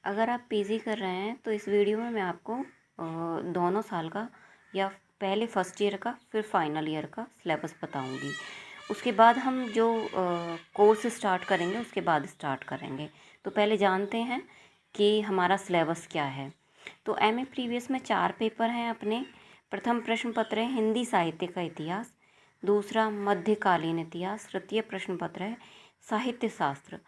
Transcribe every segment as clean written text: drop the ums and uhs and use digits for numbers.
अगर आप पीजी कर रहे हैं तो इस वीडियो में मैं आपको दोनों साल का या पहले फर्स्ट ईयर का फिर फाइनल ईयर का सिलेबस बताऊंगी। उसके बाद हम जो कोर्स स्टार्ट करेंगे उसके बाद स्टार्ट करेंगे। तो पहले जानते हैं कि हमारा सिलेबस क्या है। तो एमए प्रीवियस में 4 पेपर हैं अपने। प्रथम प्रश्न पत्र है हिंदी साहित्य का इतिहास, दूसरा मध्यकालीन इतिहास, तृतीय प्रश्न पत्र है साहित्य शास्त्र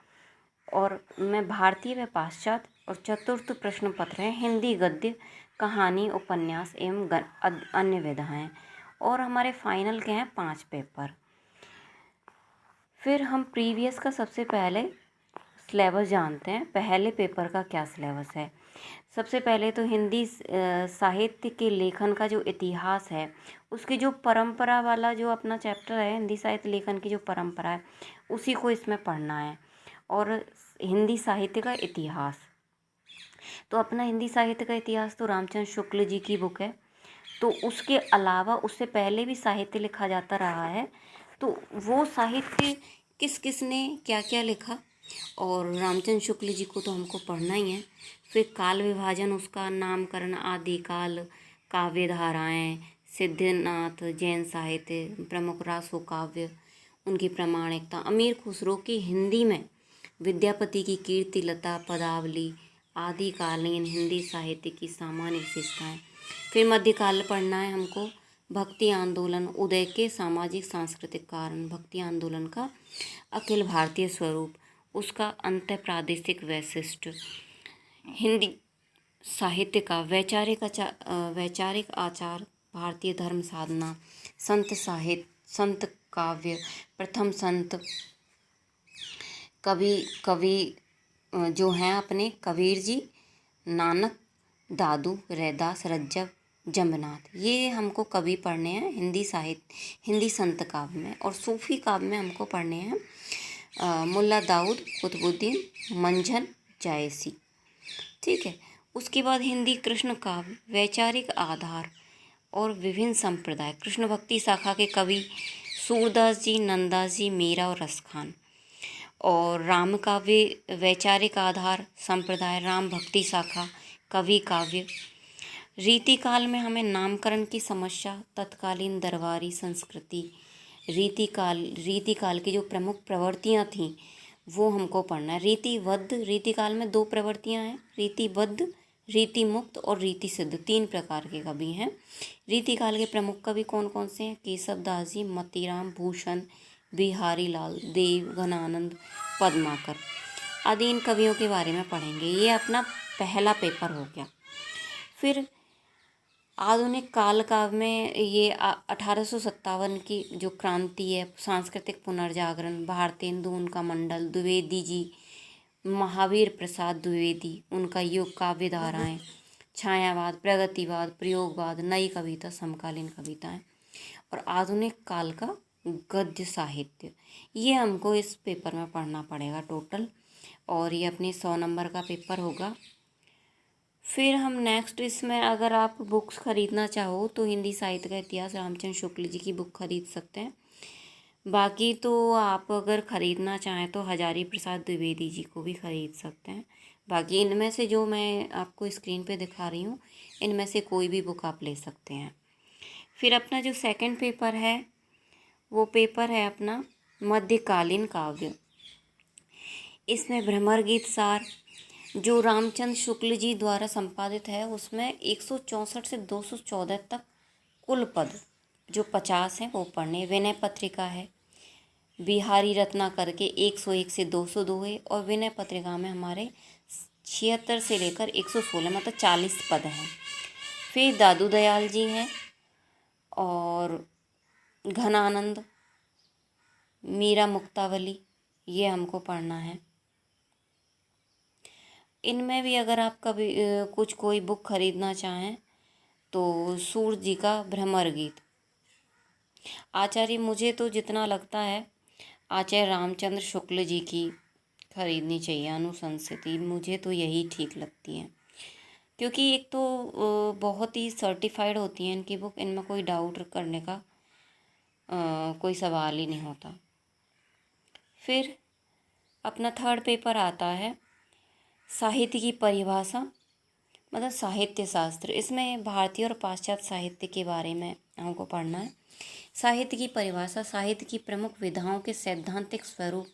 और मैं भारतीय व पाश्चात्य, और चतुर्थ प्रश्न पत्र है हिंदी गद्य, कहानी, उपन्यास एवं अन्य विधाएं। और हमारे फाइनल के हैं 5 पेपर। फिर हम प्रीवियस का सबसे पहले सिलेबस जानते हैं। पहले पेपर का क्या सिलेबस है। सबसे पहले तो हिंदी साहित्य के लेखन का जो इतिहास है, उसकी जो परंपरा वाला जो अपना चैप्टर है, हिंदी साहित्य लेखन की जो परंपरा है उसी को इसमें पढ़ना है। और हिंदी साहित्य का इतिहास, तो अपना हिंदी साहित्य का इतिहास तो रामचंद्र शुक्ल जी की बुक है। तो उसके अलावा उससे पहले भी साहित्य लिखा जाता रहा है। तो वो साहित्य किस किस ने क्या क्या लिखा, और रामचंद्र शुक्ल जी को तो हमको पढ़ना ही है। फिर काल विभाजन, उसका नामकरण, आदिकाल, काव्य धाराएँ, सिद्धनाथ जैन साहित्य, प्रमुख रासो काव्य, उनकी प्रामाणिकता, अमीर खुसरो की हिंदी में विद्यापति की कीर्ति लता, पदावली, आदिकालीन हिंदी साहित्य की सामान्य विशेषताएँ। फिर मध्यकाल पढ़ना है हमको, भक्ति आंदोलन, उदय के सामाजिक सांस्कृतिक कारण, भक्ति आंदोलन का अखिल भारतीय स्वरूप, उसका अंत प्रादेशिक वैशिष्ट, हिंदी साहित्य का वैचारिक आचार, भारतीय धर्म साधना, संत साहित्य, संत काव्य, प्रथम संत, कवि जो हैं अपने कबीर जी, नानक, दादू, रैदास, रज्जब, जम्बनाथ, ये हमको कवि पढ़ने हैं हिंदी साहित्य, हिंदी संत काव्य में। और सूफी काव्य में हमको पढ़ने हैं मुल्ला दाऊद, कुतुबुद्दीन, मंझन, जायसी। ठीक है। उसके बाद हिंदी कृष्ण काव्य, वैचारिक आधार और विभिन्न संप्रदाय, कृष्ण भक्ति शाखा के कवि सूरदास जी, नंदास जी, मीरा और रसखान। और राम काव्य, वैचारिक आधार, संप्रदाय, राम भक्ति शाखा, कवि काव्य। रीतिकाल में हमें नामकरण की समस्या, तत्कालीन दरबारी संस्कृति, रीतिकाल की जो प्रमुख प्रवृत्तियाँ थीं वो हमको पढ़ना है। रीतिबद्ध, रीतिकाल में 2 प्रवृत्तियाँ हैं, रीतिबद्ध, रीति मुक्त और रीति सिद्ध, 3 प्रकार के कवि हैं। रीतिकाल के प्रमुख कवि कौन कौन से हैं? केशव दास जी, मतीराम, भूषण, बिहारी लाल, देव, घनानंद, पद्माकर आदि इन कवियों के बारे में पढ़ेंगे। ये अपना पहला पेपर हो गया। फिर आधुनिक काल काव्य में ये 1857 की जो क्रांति है, सांस्कृतिक पुनर्जागरण, भारतेंदु उनका मंडल, द्विवेदी जी, महावीर प्रसाद द्विवेदी, उनका युग, काव्य धाराएँ, छायावाद, प्रगतिवाद, प्रयोगवाद, नई कविता, समकालीन कविताएं, और आधुनिक काल का गद्य साहित्य। ये हमको इस पेपर में पढ़ना पड़ेगा टोटल, और ये अपने 100 नंबर का पेपर होगा। फिर हम नेक्स्ट इसमें अगर आप बुक्स ख़रीदना चाहो तो हिंदी साहित्य का इतिहास रामचंद्र शुक्ल जी की बुक ख़रीद सकते हैं। बाकी तो आप अगर ख़रीदना चाहें तो हजारी प्रसाद द्विवेदी जी को भी ख़रीद सकते हैं। बाकी इनमें से जो मैं आपको स्क्रीन पे दिखा रही हूँ, इनमें से कोई भी बुक आप ले सकते हैं। फिर अपना जो सेकंड पेपर है वो पेपर है अपना मध्यकालीन काव्य। इसमें भ्रमर गीत सार जो रामचंद्र शुक्ल जी द्वारा संपादित है, उसमें 164 से 214 तक कुल पद जो 50 हैं वो पढ़ने। विनय पत्रिका है बिहारी रत्नाकर के 101 से 202 है, और विनय पत्रिका में हमारे 76 से लेकर 116 मतलब 40 पद हैं। फिर दादू दयाल जी हैं और घनानंद, मीरा मुक्तावली, ये हमको पढ़ना है। इनमें भी अगर आप कभी कुछ कोई बुक ख़रीदना चाहें तो सूर जी का भ्रमर गीत, आचार्य मुझे तो जितना लगता है आचार्य रामचंद्र शुक्ल जी की खरीदनी चाहिए, अनुशंसित, मुझे तो यही ठीक लगती है, क्योंकि एक तो बहुत ही सर्टिफाइड होती हैं इनकी बुक, इनमें कोई डाउट करने का कोई सवाल ही नहीं होता। फिर अपना थर्ड पेपर आता है साहित्य की परिभाषा मतलब साहित्य शास्त्र, इसमें भारतीय और पाश्चात्य साहित्य के बारे में हमको पढ़ना है। साहित्य की परिभाषा, साहित्य की प्रमुख विधाओं के सैद्धांतिक स्वरूप,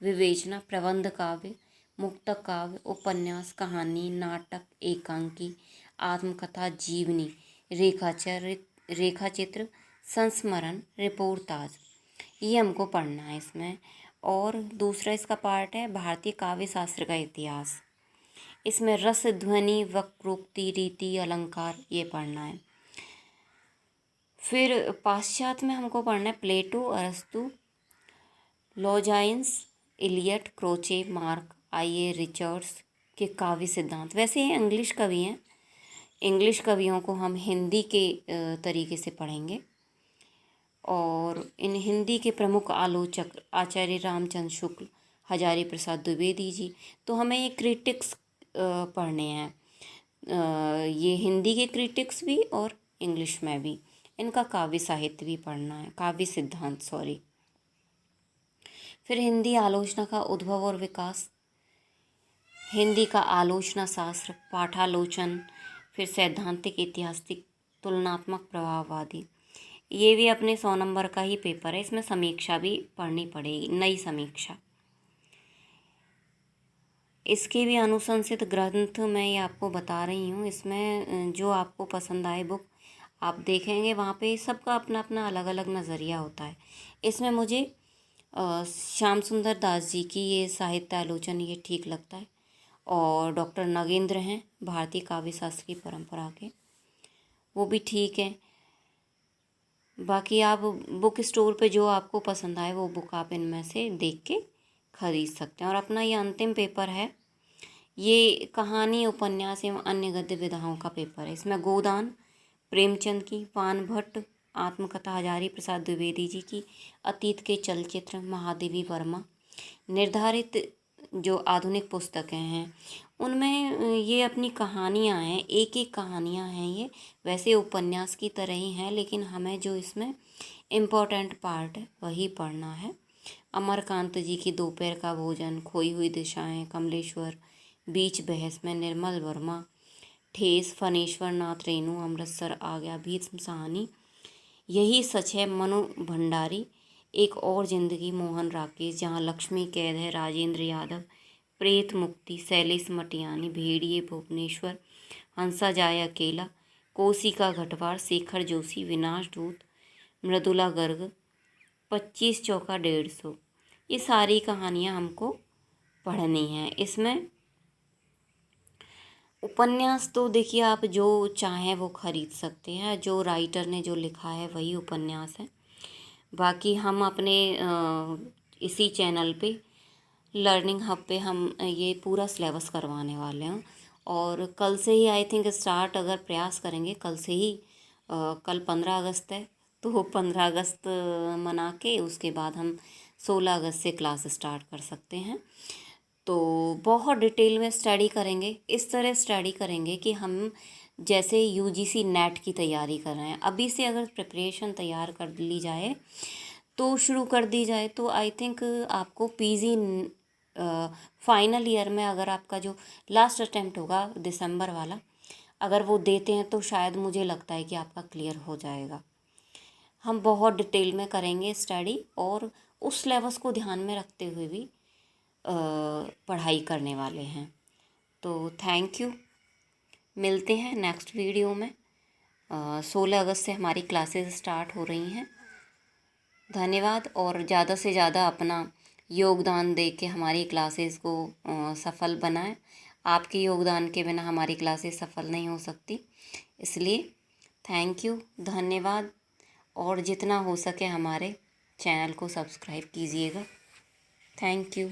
विवेचना, प्रबंध काव्य, मुक्तक काव्य, उपन्यास, कहानी, नाटक, एकांकी, आत्मकथा, जीवनी, रेखाचित्र, संस्मरण, रिपोर्टाज, ये हमको पढ़ना है इसमें। और दूसरा इसका पार्ट है भारतीय काव्य शास्त्र का इतिहास, इसमें रस, ध्वनि, वक्रोक्ति, रीति, अलंकार, ये पढ़ना है। फिर पाश्चात्य में हमको पढ़ना है प्लेटो, अरस्तु, लॉजाइन्स, इलियट, क्रोचे, मार्क, आईए रिचर्ड्स के काव्य सिद्धांत। वैसे ये इंग्लिश कवि हैं, इंग्लिश कवियों को हम हिंदी के तरीके से पढ़ेंगे। और इन हिंदी के प्रमुख आलोचक आचार्य रामचंद्र शुक्ल, हजारी प्रसाद द्विवेदी जी। तो हमें ये क्रिटिक्स पढ़ने हैं, ये हिंदी के क्रिटिक्स भी और इंग्लिश में भी, इनका काव्य साहित्य भी पढ़ना है, काव्य सिद्धांत सॉरी। फिर हिंदी आलोचना का उद्भव और विकास, हिंदी का आलोचना शास्त्र, पाठालोचन, फिर सैद्धांतिक, ऐतिहासिक, तुलनात्मक, प्रभाववादी। ये भी अपने 100 नंबर का ही पेपर है, इसमें समीक्षा भी पढ़नी पड़ेगी, नई समीक्षा। इसके भी अनुशंसित ग्रंथ मैं ये आपको बता रही हूँ। इसमें जो आपको पसंद आए बुक आप देखेंगे, वहाँ पे सबका अपना अपना अलग अलग नज़रिया होता है। इसमें मुझे श्याम सुंदर दास जी की ये साहित्य आलोचन ये ठीक लगता है, और डॉक्टर नगेंद्र हैं भारतीय काव्य शास्त्र की परंपरा के, वो भी ठीक है। बाकी आप बुक स्टोर पे जो आपको पसंद आए वो बुक आप इनमें से देख के खरीद सकते हैं। और अपना ये अंतिम पेपर है, ये कहानी, उपन्यास एवं अन्य गद्य विधाओं का पेपर है। इसमें गोदान प्रेमचंद की, पान भट्ट आत्मकथा, हजारी प्रसाद द्विवेदी जी की, अतीत के चलचित्र महादेवी वर्मा, निर्धारित जो आधुनिक पुस्तकें हैं उनमें ये अपनी कहानियाँ हैं, एक एक कहानियाँ हैं ये, वैसे उपन्यास की तरह ही हैं, लेकिन हमें जो इसमें इम्पोर्टेंट पार्ट है वही पढ़ना है। अमरकांत जी की दोपहर का भोजन, खोई हुई दिशाएं, कमलेश्वर, बीच बहस में निर्मल वर्मा, ठेस, फनेश्वर नाथ रेणु, अमृतसर आ गया, भीष्म साहनी, यही सच है, मनु भंडारी, एक और जिंदगी, मोहन राकेश, जहाँ लक्ष्मी कैद है, राजेंद्र यादव, प्रेत मुक्ति, शैलेश मटियानी, भेड़िए भुवनेश्वर, हंसा जाए अकेला, कोसी का घटवार, शेखर जोशी, विनाश दूत, मृदुला गर्ग, 25 चौका 150, ये सारी कहानियाँ हमको पढ़नी हैं। इसमें उपन्यास तो देखिए आप जो चाहें वो खरीद सकते हैं, जो राइटर ने जो लिखा है वही उपन्यास है। बाकी हम अपने इसी चैनल पे लर्निंग हब पे हम ये पूरा सिलेबस करवाने वाले हैं, और कल से ही आई थिंक स्टार्ट अगर प्रयास करेंगे, कल से ही कल 15 अगस्त है, तो 15 अगस्त मना के उसके बाद हम 16 अगस्त से क्लास स्टार्ट कर सकते हैं। तो बहुत डिटेल में स्टडी करेंगे, इस तरह स्टडी करेंगे कि हम जैसे यूजीसी नेट की तैयारी कर रहे हैं, अभी से अगर प्रिपरेशन तैयार कर ली जाए तो शुरू कर दी जाए तो आई थिंक आपको पीजी फाइनल ईयर में, अगर आपका जो लास्ट अटेम्प्ट होगा दिसंबर वाला, अगर वो देते हैं तो शायद मुझे लगता है कि आपका क्लियर हो जाएगा। हम बहुत डिटेल में करेंगे स्टडी, और उस सिलेबस को ध्यान में रखते हुए भी पढ़ाई करने वाले हैं। तो थैंक यू, मिलते हैं नेक्स्ट वीडियो में। 16 अगस्त से हमारी क्लासेस स्टार्ट हो रही हैं। धन्यवाद, और ज़्यादा से ज़्यादा अपना योगदान दे के हमारी क्लासेस को सफल बनाएं। आपके योगदान के बिना हमारी क्लासेस सफल नहीं हो सकती, इसलिए थैंक यू, धन्यवाद, और जितना हो सके हमारे चैनल को सब्सक्राइब कीजिएगा। Thank you.